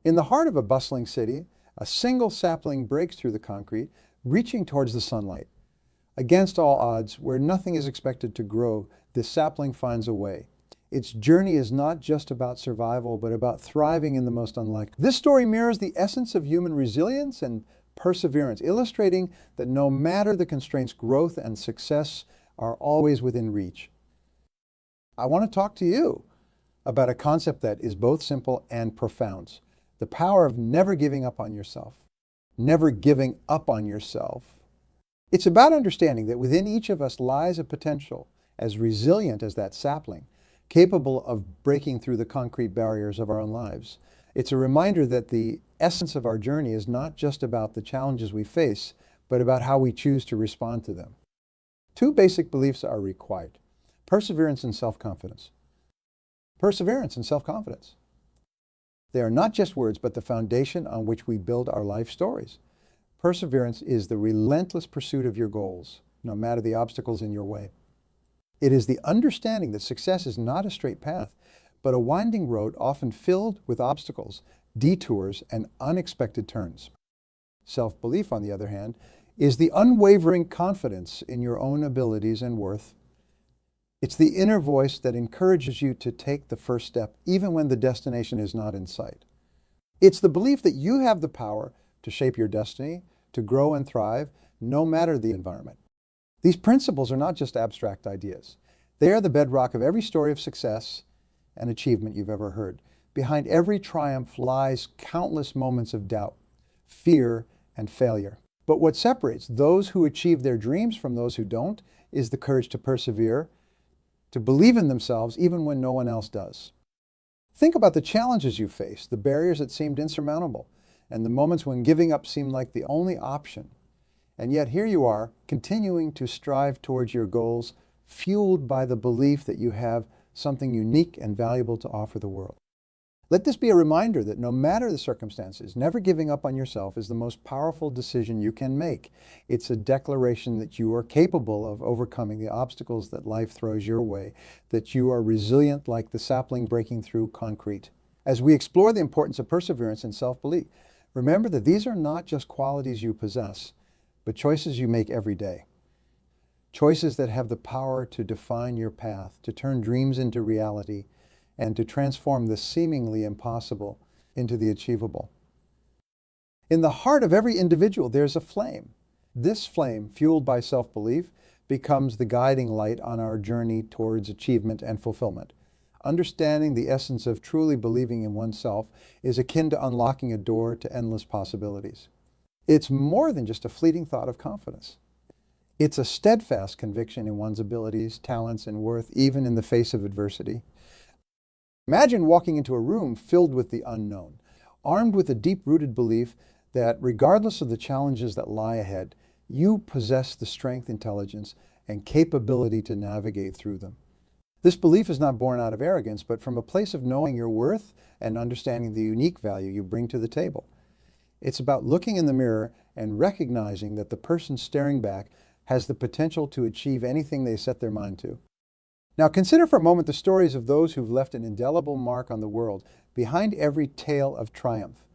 In the heart of a bustling city, a single sapling breaks through the concrete, reaching towards the sunlight. Against all odds, where nothing is expected to grow, this sapling finds a way. Its journey is not just about survival, but about thriving in the most unlikely. This story mirrors the essence of human resilience and perseverance, illustrating that no matter the constraints, growth and success are always within reach. I want to talk to you about a concept that is both simple and profound. The power of never giving up on yourself. Never giving up on yourself. It's about understanding that within each of us lies a potential as resilient as that sapling, capable of breaking through the concrete barriers of our own lives. It's a reminder that the essence of our journey is not just about the challenges we face, but about how we choose to respond to them. Two basic beliefs are required: perseverance and self-confidence. Perseverance and self-confidence. They are not just words, but the foundation on which we build our life stories. Perseverance is the relentless pursuit of your goals, no matter the obstacles in your way. It is the understanding that success is not a straight path, but a winding road often filled with obstacles, detours, and unexpected turns. Self-belief, on the other hand, is the unwavering confidence in your own abilities and worth. It's the inner voice that encourages you to take the first step, even when the destination is not in sight. It's the belief that you have the power to shape your destiny, to grow and thrive, no matter the environment. These principles are not just abstract ideas. They are the bedrock of every story of success and achievement you've ever heard. Behind every triumph lies countless moments of doubt, fear, and failure. But what separates those who achieve their dreams from those who don't is the courage to persevere, to believe in themselves even when no one else does. Think about the challenges you faced, the barriers that seemed insurmountable, and the moments when giving up seemed like the only option. And yet here you are, continuing to strive towards your goals, fueled by the belief that you have something unique and valuable to offer the world. Let this be a reminder that no matter the circumstances, never giving up on yourself is the most powerful decision you can make. It's a declaration that you are capable of overcoming the obstacles that life throws your way, that you are resilient like the sapling breaking through concrete. As we explore the importance of perseverance and self-belief, remember that these are not just qualities you possess, but choices you make every day. Choices that have the power to define your path, to turn dreams into reality, and to transform the seemingly impossible into the achievable. In the heart of every individual, there's a flame. This flame, fueled by self-belief, becomes the guiding light on our journey towards achievement and fulfillment. Understanding the essence of truly believing in oneself is akin to unlocking a door to endless possibilities. It's more than just a fleeting thought of confidence. It's a steadfast conviction in one's abilities, talents, and worth, even in the face of adversity. Imagine walking into a room filled with the unknown, armed with a deep-rooted belief that regardless of the challenges that lie ahead, you possess the strength, intelligence, and capability to navigate through them. This belief is not born out of arrogance, but from a place of knowing your worth and understanding the unique value you bring to the table. It's about looking in the mirror and recognizing that the person staring back has the potential to achieve anything they set their mind to. Now consider for a moment the stories of those who've left an indelible mark on the world. Behind every tale of triumph,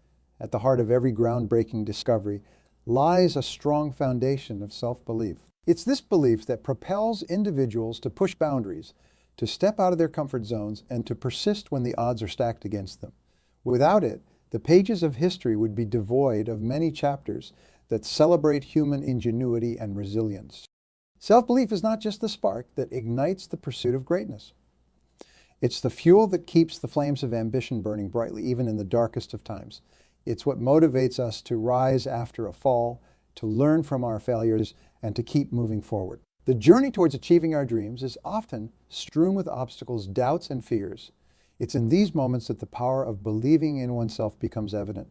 at the heart of every groundbreaking discovery, lies a strong foundation of self-belief. It's this belief that propels individuals to push boundaries, to step out of their comfort zones, and to persist when the odds are stacked against them. Without it, the pages of history would be devoid of many chapters that celebrate human ingenuity and resilience. Self-belief is not just the spark that ignites the pursuit of greatness. It's the fuel that keeps the flames of ambition burning brightly, even in the darkest of times. It's what motivates us to rise after a fall, to learn from our failures, and to keep moving forward. The journey towards achieving our dreams is often strewn with obstacles, doubts, and fears. It's in these moments that the power of believing in oneself becomes evident.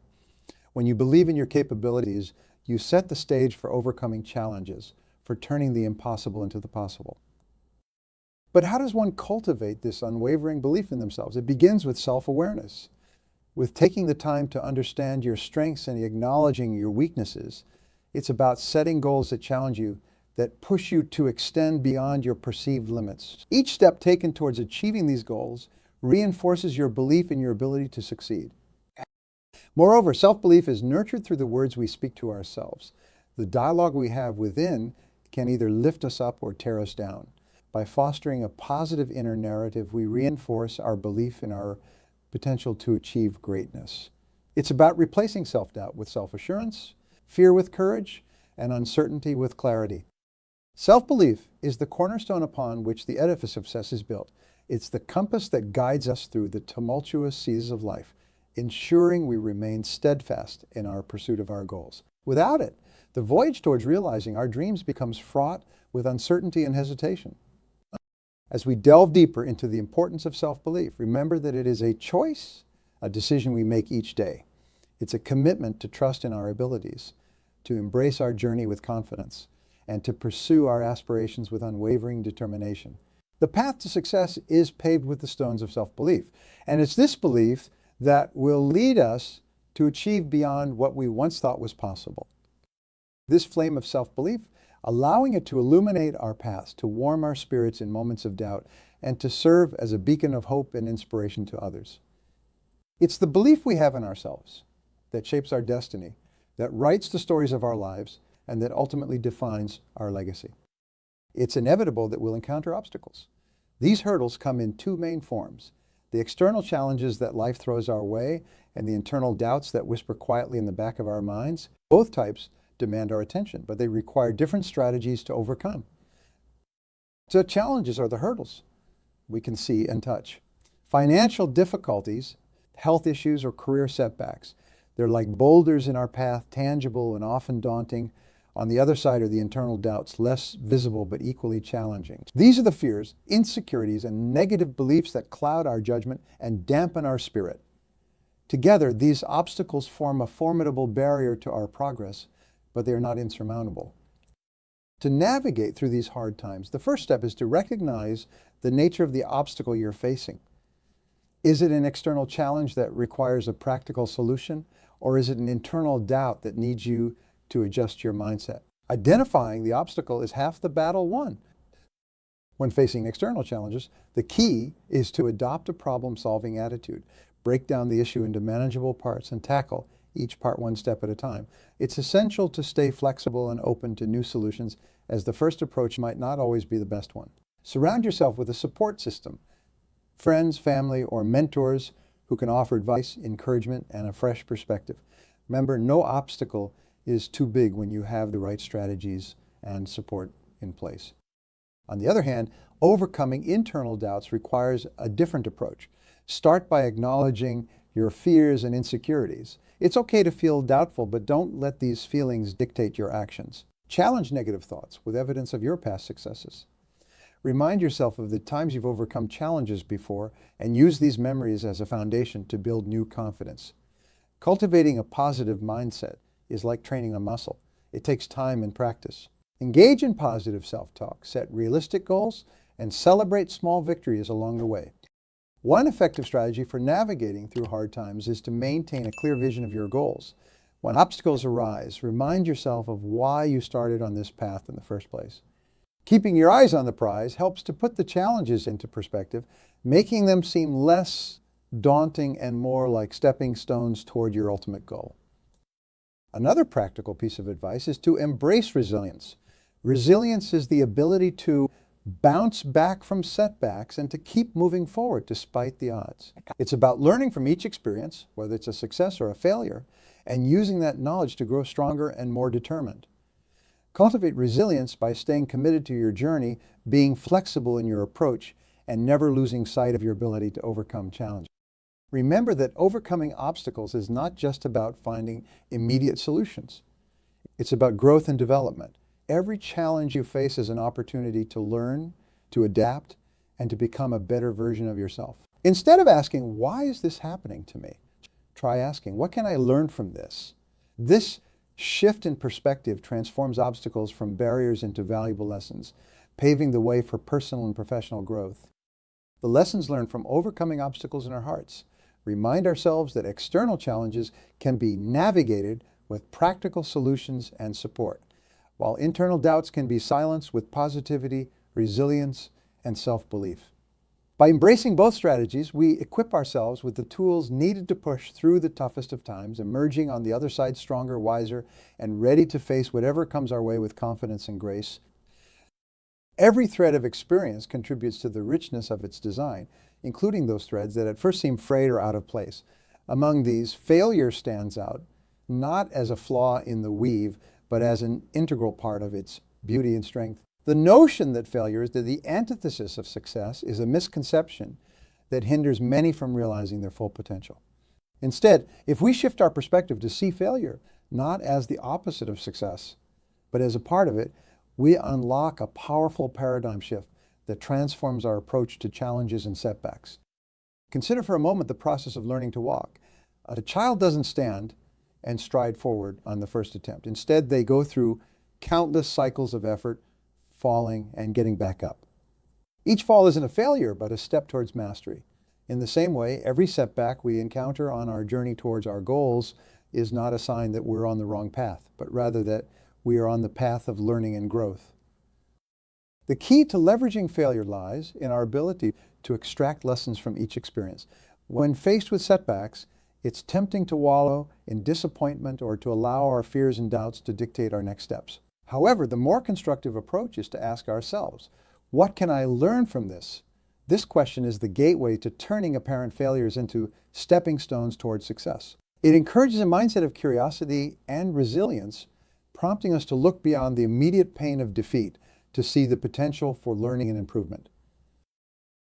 When you believe in your capabilities, you set the stage for overcoming challenges, for turning the impossible into the possible. But how does one cultivate this unwavering belief in themselves? It begins with self-awareness, with taking the time to understand your strengths and acknowledging your weaknesses. It's about setting goals that challenge you, that push you to extend beyond your perceived limits. Each step taken towards achieving these goals reinforces your belief in your ability to succeed. Moreover, self-belief is nurtured through the words we speak to ourselves. The dialogue we have within can either lift us up or tear us down. By fostering a positive inner narrative, we reinforce our belief in our potential to achieve greatness. It's about replacing self-doubt with self-assurance, fear with courage, and uncertainty with clarity. Self-belief is the cornerstone upon which the edifice of success is built. It's the compass that guides us through the tumultuous seas of life, ensuring we remain steadfast in our pursuit of our goals. Without it, the voyage towards realizing our dreams becomes fraught with uncertainty and hesitation. As we delve deeper into the importance of self-belief, remember that it is a choice, a decision we make each day. It's a commitment to trust in our abilities, to embrace our journey with confidence, and to pursue our aspirations with unwavering determination. The path to success is paved with the stones of self-belief, and it's this belief that will lead us to achieve beyond what we once thought was possible. This flame of self-belief, allowing it to illuminate our paths, to warm our spirits in moments of doubt, and to serve as a beacon of hope and inspiration to others. It's the belief we have in ourselves that shapes our destiny, that writes the stories of our lives, and that ultimately defines our legacy. It's inevitable that we'll encounter obstacles. These hurdles come in two main forms: the external challenges that life throws our way and the internal doubts that whisper quietly in the back of our minds. Both types demand our attention, but they require different strategies to overcome. The challenges are the hurdles we can see and touch. Financial difficulties, health issues, or career setbacks. They're like boulders in our path, tangible and often daunting. On the other side are the internal doubts, less visible but equally challenging. These are the fears, insecurities, and negative beliefs that cloud our judgment and dampen our spirit. Together, these obstacles form a formidable barrier to our progress, but they are not insurmountable. To navigate through these hard times, the first step is to recognize the nature of the obstacle you're facing. Is it an external challenge that requires a practical solution, or is it an internal doubt that needs you to adjust your mindset? Identifying the obstacle is half the battle won. When facing external challenges, the key is to adopt a problem-solving attitude, break down the issue into manageable parts, and tackle each part one step at a time. It's essential to stay flexible and open to new solutions, as the first approach might not always be the best one. Surround yourself with a support system, friends, family, or mentors who can offer advice, encouragement, and a fresh perspective. Remember, no obstacle is too big when you have the right strategies and support in place. On the other hand, overcoming internal doubts requires a different approach. Start by acknowledging your fears and insecurities. It's okay to feel doubtful, but don't let these feelings dictate your actions. Challenge negative thoughts with evidence of your past successes. Remind yourself of the times you've overcome challenges before and use these memories as a foundation to build new confidence. Cultivating a positive mindset is like training a muscle. It takes time and practice. Engage in positive self-talk, set realistic goals, and celebrate small victories along the way. One effective strategy for navigating through hard times is to maintain a clear vision of your goals. When obstacles arise, remind yourself of why you started on this path in the first place. Keeping your eyes on the prize helps to put the challenges into perspective, making them seem less daunting and more like stepping stones toward your ultimate goal. Another practical piece of advice is to embrace resilience. Resilience is the ability to bounce back from setbacks and to keep moving forward despite the odds. It's about learning from each experience, whether it's a success or a failure, and using that knowledge to grow stronger and more determined. Cultivate resilience by staying committed to your journey, being flexible in your approach, and never losing sight of your ability to overcome challenges. Remember that overcoming obstacles is not just about finding immediate solutions. It's about growth and development. Every challenge you face is an opportunity to learn, to adapt, and to become a better version of yourself. Instead of asking, why is this happening to me? Try asking, what can I learn from this? This shift in perspective transforms obstacles from barriers into valuable lessons, paving the way for personal and professional growth. The lessons learned from overcoming obstacles in our hearts remind ourselves that external challenges can be navigated with practical solutions and support, while internal doubts can be silenced with positivity, resilience, and self-belief. By embracing both strategies, we equip ourselves with the tools needed to push through the toughest of times, emerging on the other side stronger, wiser, and ready to face whatever comes our way with confidence and grace. Every thread of experience contributes to the richness of its design, including those threads that at first seem frayed or out of place. Among these, failure stands out, not as a flaw in the weave, but as an integral part of its beauty and strength. The notion that failure is the antithesis of success is a misconception that hinders many from realizing their full potential. Instead, if we shift our perspective to see failure not as the opposite of success, but as a part of it, we unlock a powerful paradigm shift that transforms our approach to challenges and setbacks. Consider for a moment the process of learning to walk. A child doesn't stand and stride forward on the first attempt. Instead, they go through countless cycles of effort, falling and getting back up. Each fall isn't a failure, but a step towards mastery. In the same way, every setback we encounter on our journey towards our goals is not a sign that we're on the wrong path, but rather that we are on the path of learning and growth. The key to leveraging failure lies in our ability to extract lessons from each experience. When faced with setbacks, it's tempting to wallow in disappointment or to allow our fears and doubts to dictate our next steps. However, the more constructive approach is to ask ourselves, what can I learn from this? This question is the gateway to turning apparent failures into stepping stones towards success. It encourages a mindset of curiosity and resilience, prompting us to look beyond the immediate pain of defeat to see the potential for learning and improvement.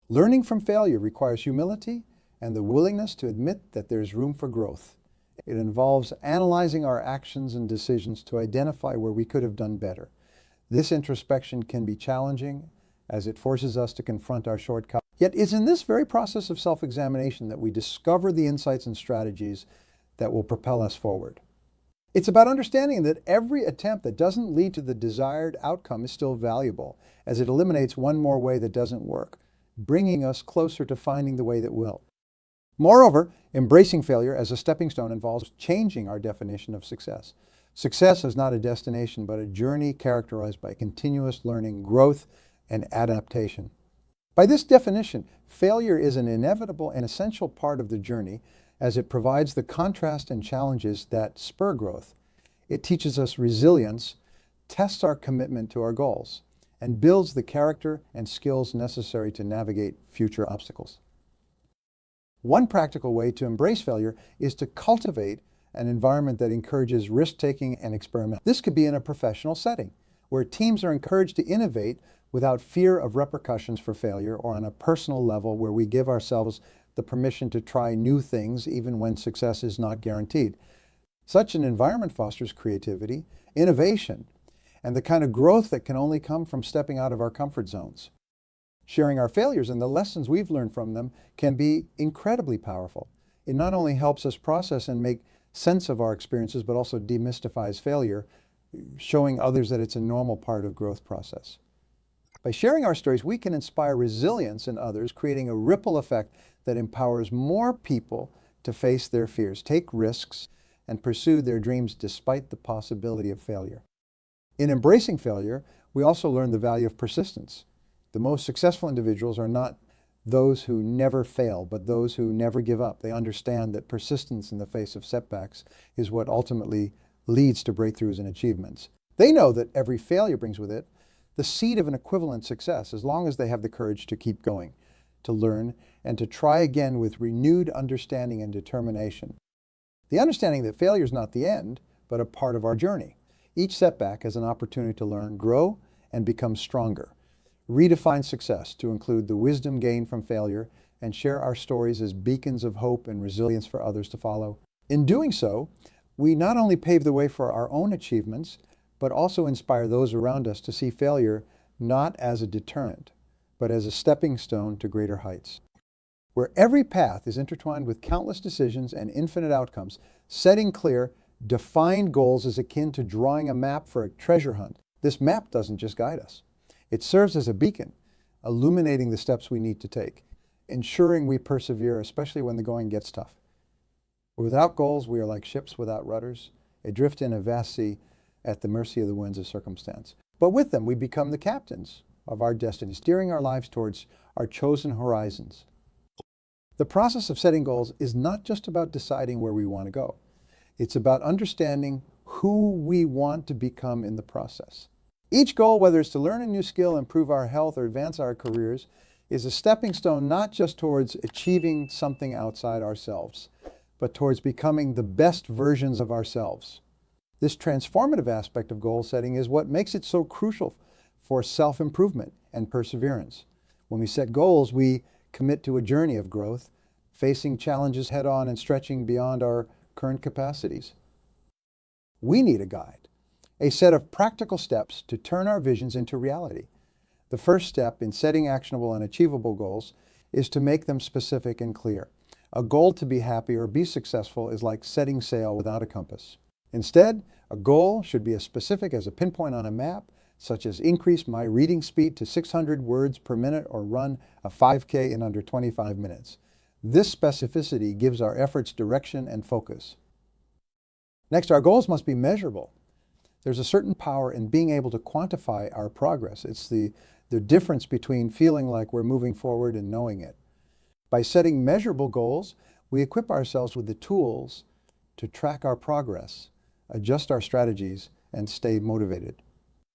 Learning from failure requires humility and the willingness to admit that there is room for growth. It involves analyzing our actions and decisions to identify where we could have done better. This introspection can be challenging as it forces us to confront our shortcomings. Yet it's in this very process of self-examination that we discover the insights and strategies that will propel us forward. It's about understanding that every attempt that doesn't lead to the desired outcome is still valuable, as it eliminates one more way that doesn't work, bringing us closer to finding the way that will. Moreover, embracing failure as a stepping stone involves changing our definition of success. Success is not a destination, but a journey characterized by continuous learning, growth, and adaptation. By this definition, failure is an inevitable and essential part of the journey as it provides the contrast and challenges that spur growth. It teaches us resilience, tests our commitment to our goals, and builds the character and skills necessary to navigate future obstacles. One practical way to embrace failure is to cultivate an environment that encourages risk-taking and experiment. This could be in a professional setting, where teams are encouraged to innovate without fear of repercussions for failure, or on a personal level where we give ourselves the permission to try new things even when success is not guaranteed. Such an environment fosters creativity, innovation, and the kind of growth that can only come from stepping out of our comfort zones. Sharing our failures and the lessons we've learned from them can be incredibly powerful. It not only helps us process and make sense of our experiences, but also demystifies failure, showing others that it's a normal part of growth process. By sharing our stories, we can inspire resilience in others, creating a ripple effect that empowers more people to face their fears, take risks, and pursue their dreams despite the possibility of failure. In embracing failure, we also learn the value of persistence. The most successful individuals are not those who never fail, but those who never give up. They understand that persistence in the face of setbacks is what ultimately leads to breakthroughs and achievements. They know that every failure brings with it the seed of an equivalent success, as long as they have the courage to keep going, to learn, and to try again with renewed understanding and determination. The understanding that failure is not the end, but a part of our journey. Each setback is an opportunity to learn, grow, and become stronger. Redefine success to include the wisdom gained from failure, and share our stories as beacons of hope and resilience for others to follow. In doing so, we not only pave the way for our own achievements, but also inspire those around us to see failure not as a deterrent, but as a stepping stone to greater heights. Where every path is intertwined with countless decisions and infinite outcomes, setting clear, defined goals is akin to drawing a map for a treasure hunt. This map doesn't just guide us. It serves as a beacon, illuminating the steps we need to take, ensuring we persevere, especially when the going gets tough. Without goals, we are like ships without rudders, adrift in a vast sea at the mercy of the winds of circumstance. But with them, we become the captains of our destiny, steering our lives towards our chosen horizons. The process of setting goals is not just about deciding where we want to go. It's about understanding who we want to become in the process. Each goal, whether it's to learn a new skill, improve our health, or advance our careers, is a stepping stone not just towards achieving something outside ourselves, but towards becoming the best versions of ourselves. This transformative aspect of goal setting is what makes it so crucial for self-improvement and perseverance. When we set goals, we commit to a journey of growth, facing challenges head-on and stretching beyond our current capacities. We need a guide, a set of practical steps to turn our visions into reality. The first step in setting actionable and achievable goals is to make them specific and clear. A goal to be happy or be successful is like setting sail without a compass. Instead, a goal should be as specific as a pinpoint on a map, such as increase my reading speed to 600 words per minute or run a 5K in under 25 minutes. This specificity gives our efforts direction and focus. Next, our goals must be measurable. There's a certain power in being able to quantify our progress. It's the difference between feeling like we're moving forward and knowing it. By setting measurable goals, we equip ourselves with the tools to track our progress, adjust our strategies, and stay motivated.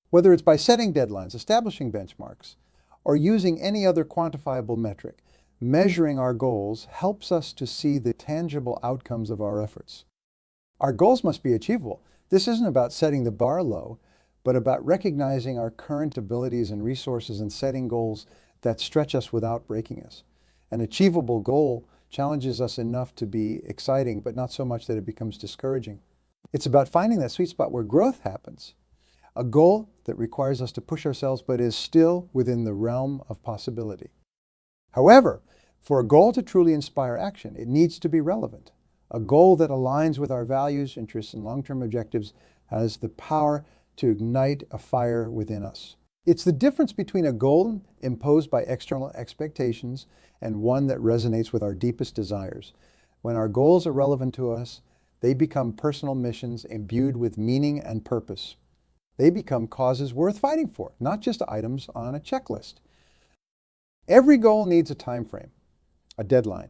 Whether it's by setting deadlines, establishing benchmarks, or using any other quantifiable metric, measuring our goals helps us to see the tangible outcomes of our efforts. Our goals must be achievable. This isn't about setting the bar low, but about recognizing our current abilities and resources and setting goals that stretch us without breaking us. An achievable goal challenges us enough to be exciting, but not so much that it becomes discouraging. It's about finding that sweet spot where growth happens. A goal that requires us to push ourselves, but is still within the realm of possibility. However, for a goal to truly inspire action, it needs to be relevant. A goal that aligns with our values, interests, and long-term objectives has the power to ignite a fire within us. It's the difference between a goal imposed by external expectations and one that resonates with our deepest desires. When our goals are relevant to us, they become personal missions imbued with meaning and purpose. They become causes worth fighting for, not just items on a checklist. Every goal needs a time frame, a deadline.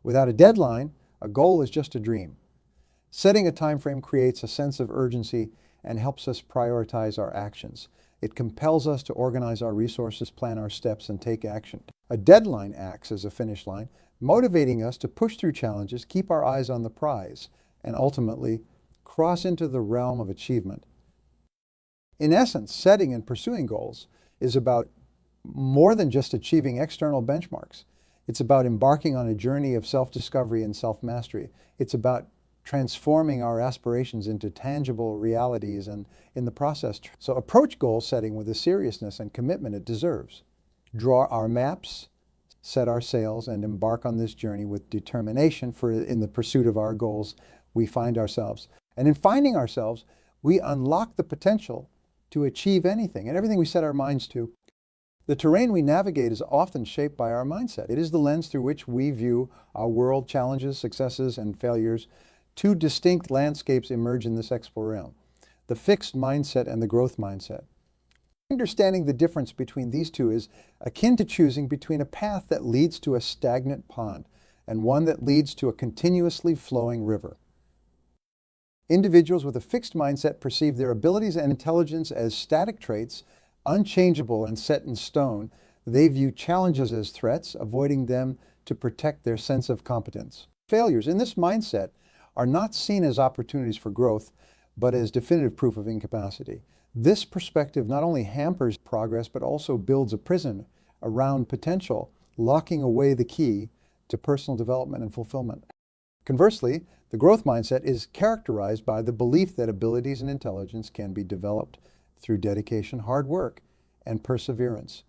Without a deadline, a goal is just a dream. Setting a time frame creates a sense of urgency and helps us prioritize our actions. It compels us to organize our resources, plan our steps, and take action. A deadline acts as a finish line, motivating us to push through challenges, keep our eyes on the prize, and ultimately cross into the realm of achievement. In essence, setting and pursuing goals is about more than just achieving external benchmarks. It's about embarking on a journey of self-discovery and self-mastery. It's about transforming our aspirations into tangible realities and, in the process, so approach goal setting with the seriousness and commitment it deserves. Draw our maps, set our sails, and embark on this journey with determination, for in the pursuit of our goals, we find ourselves. And in finding ourselves, we unlock the potential to achieve anything and everything we set our minds to. The terrain we navigate is often shaped by our mindset. It is the lens through which we view our world, challenges, successes, and failures. Two distinct landscapes emerge in this explore realm: the fixed mindset and the growth mindset. Understanding the difference between these two is akin to choosing between a path that leads to a stagnant pond and one that leads to a continuously flowing river. Individuals with a fixed mindset perceive their abilities and intelligence as static traits, unchangeable and set in stone. They view challenges as threats, avoiding them to protect their sense of competence. Failures in this mindset are not seen as opportunities for growth, but as definitive proof of incapacity. This perspective not only hampers progress, but also builds a prison around potential, locking away the key to personal development and fulfillment. Conversely, the growth mindset is characterized by the belief that abilities and intelligence can be developed through dedication, hard work, and perseverance.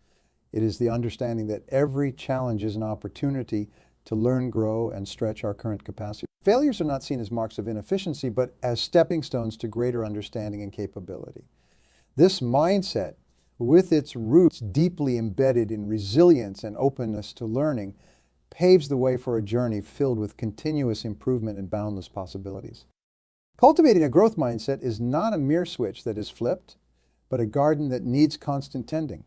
It is the understanding that every challenge is an opportunity to learn, grow, and stretch our current capacity. Failures are not seen as marks of inefficiency, but as stepping stones to greater understanding and capability. This mindset, with its roots deeply embedded in resilience and openness to learning, paves the way for a journey filled with continuous improvement and boundless possibilities. Cultivating a growth mindset is not a mere switch that is flipped, but a garden that needs constant tending.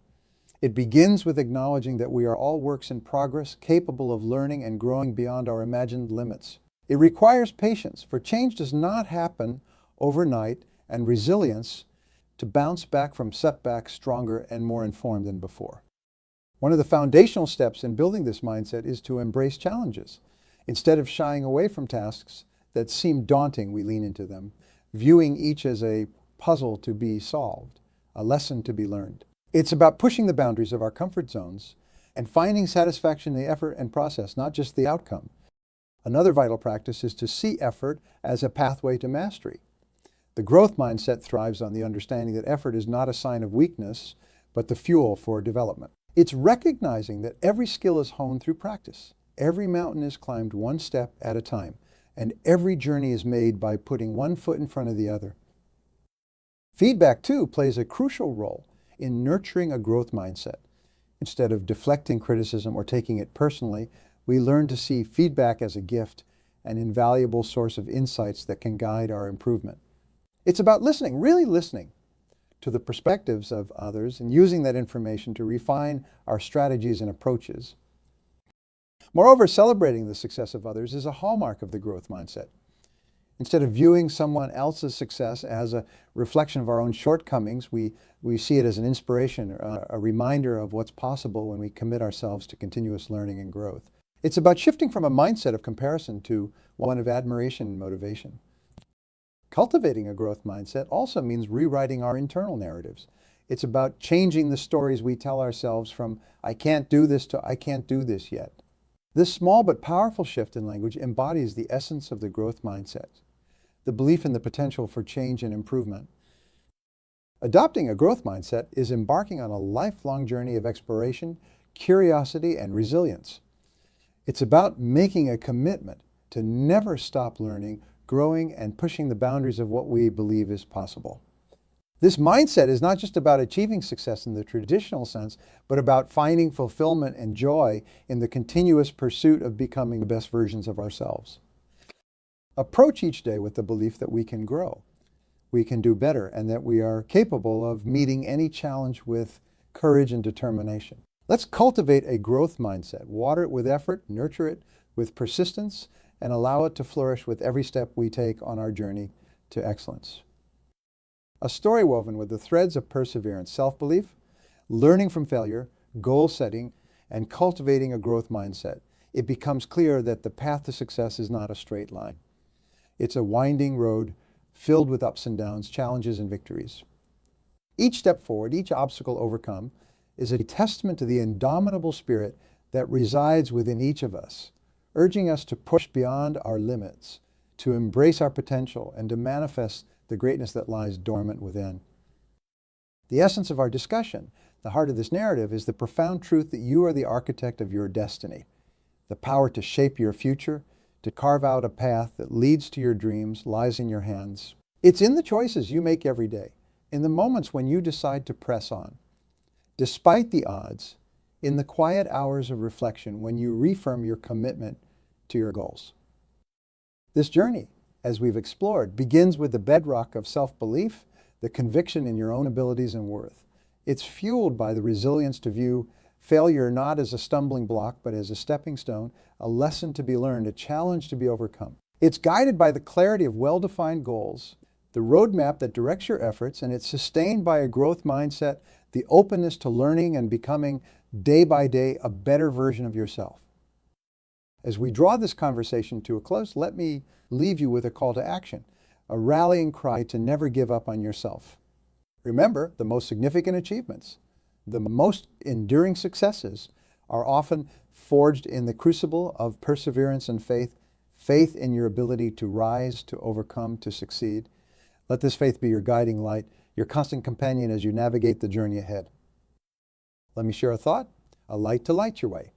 It begins with acknowledging that we are all works in progress, capable of learning and growing beyond our imagined limits. It requires patience, for change does not happen overnight, and resilience to bounce back from setbacks stronger and more informed than before. One of the foundational steps in building this mindset is to embrace challenges. Instead of shying away from tasks that seem daunting, we lean into them, viewing each as a puzzle to be solved, a lesson to be learned. It's about pushing the boundaries of our comfort zones and finding satisfaction in the effort and process, not just the outcome. Another vital practice is to see effort as a pathway to mastery. The growth mindset thrives on the understanding that effort is not a sign of weakness, but the fuel for development. It's recognizing that every skill is honed through practice. Every mountain is climbed one step at a time, and every journey is made by putting one foot in front of the other. Feedback, too, plays a crucial role in nurturing a growth mindset. Instead of deflecting criticism or taking it personally, we learn to see feedback as a gift, an invaluable source of insights that can guide our improvement. It's about listening, really listening to the perspectives of others and using that information to refine our strategies and approaches. Moreover, celebrating the success of others is a hallmark of the growth mindset. Instead of viewing someone else's success as a reflection of our own shortcomings, we see it as an inspiration, a reminder of what's possible when we commit ourselves to continuous learning and growth. It's about shifting from a mindset of comparison to one of admiration and motivation. Cultivating a growth mindset also means rewriting our internal narratives. It's about changing the stories we tell ourselves from "I can't do this" to "I can't do this yet." This small but powerful shift in language embodies the essence of the growth mindset, the belief in the potential for change and improvement. Adopting a growth mindset is embarking on a lifelong journey of exploration, curiosity, and resilience. It's about making a commitment to never stop learning, growing, and pushing the boundaries of what we believe is possible. This mindset is not just about achieving success in the traditional sense, but about finding fulfillment and joy in the continuous pursuit of becoming the best versions of ourselves. Approach each day with the belief that we can grow, we can do better, and that we are capable of meeting any challenge with courage and determination. Let's cultivate a growth mindset, water it with effort, nurture it with persistence, and allow it to flourish with every step we take on our journey to excellence. A story woven with the threads of perseverance, self-belief, learning from failure, goal setting, and cultivating a growth mindset. It becomes clear that the path to success is not a straight line. It's a winding road filled with ups and downs, challenges and victories. Each step forward, each obstacle overcome, is a testament to the indomitable spirit that resides within each of us, urging us to push beyond our limits, to embrace our potential, and to manifest the greatness that lies dormant within. The essence of our discussion, the heart of this narrative, is the profound truth that you are the architect of your destiny, the power to shape your future, to carve out a path that leads to your dreams, lies in your hands. It's in the choices you make every day, in the moments when you decide to press on. Despite the odds, in the quiet hours of reflection when you reaffirm your commitment to your goals. This journey, as we've explored, begins with the bedrock of self-belief, the conviction in your own abilities and worth. It's fueled by the resilience to view failure not as a stumbling block, but as a stepping stone, a lesson to be learned, a challenge to be overcome. It's guided by the clarity of well-defined goals, the roadmap that directs your efforts, and it's sustained by a growth mindset, the openness to learning and becoming day by day a better version of yourself. As we draw this conversation to a close, let me leave you with a call to action, a rallying cry to never give up on yourself. Remember, the most significant achievements, the most enduring successes are often forged in the crucible of perseverance and faith, faith in your ability to rise, to overcome, to succeed. Let this faith be your guiding light, your constant companion as you navigate the journey ahead. Let me share a thought, a light to light your way.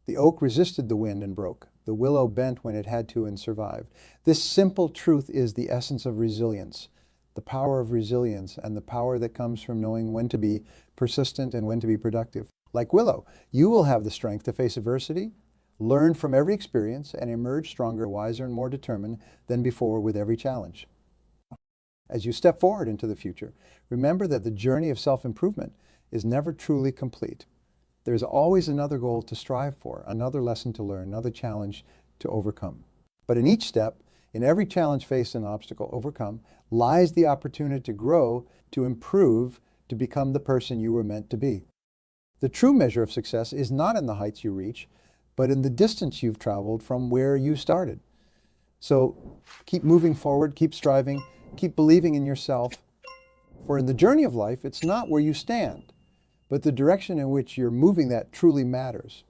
The oak resisted the wind and broke. The willow bent when it had to and survived. This simple truth is the essence of resilience, the power of resilience, and the power that comes from knowing when to be persistent and when to be productive. Like willow, you will have the strength to face adversity, learn from every experience, and emerge stronger, wiser, and more determined than before with every challenge. As you step forward into the future, remember that the journey of self-improvement is never truly complete. There's always another goal to strive for, another lesson to learn, another challenge to overcome. But in each step, in every challenge faced and obstacle overcome, lies the opportunity to grow, to improve, to become the person you were meant to be. The true measure of success is not in the heights you reach, but in the distance you've traveled from where you started. So keep moving forward, keep striving, keep believing in yourself. For in the journey of life, it's not where you stand, but the direction in which you're moving that truly matters.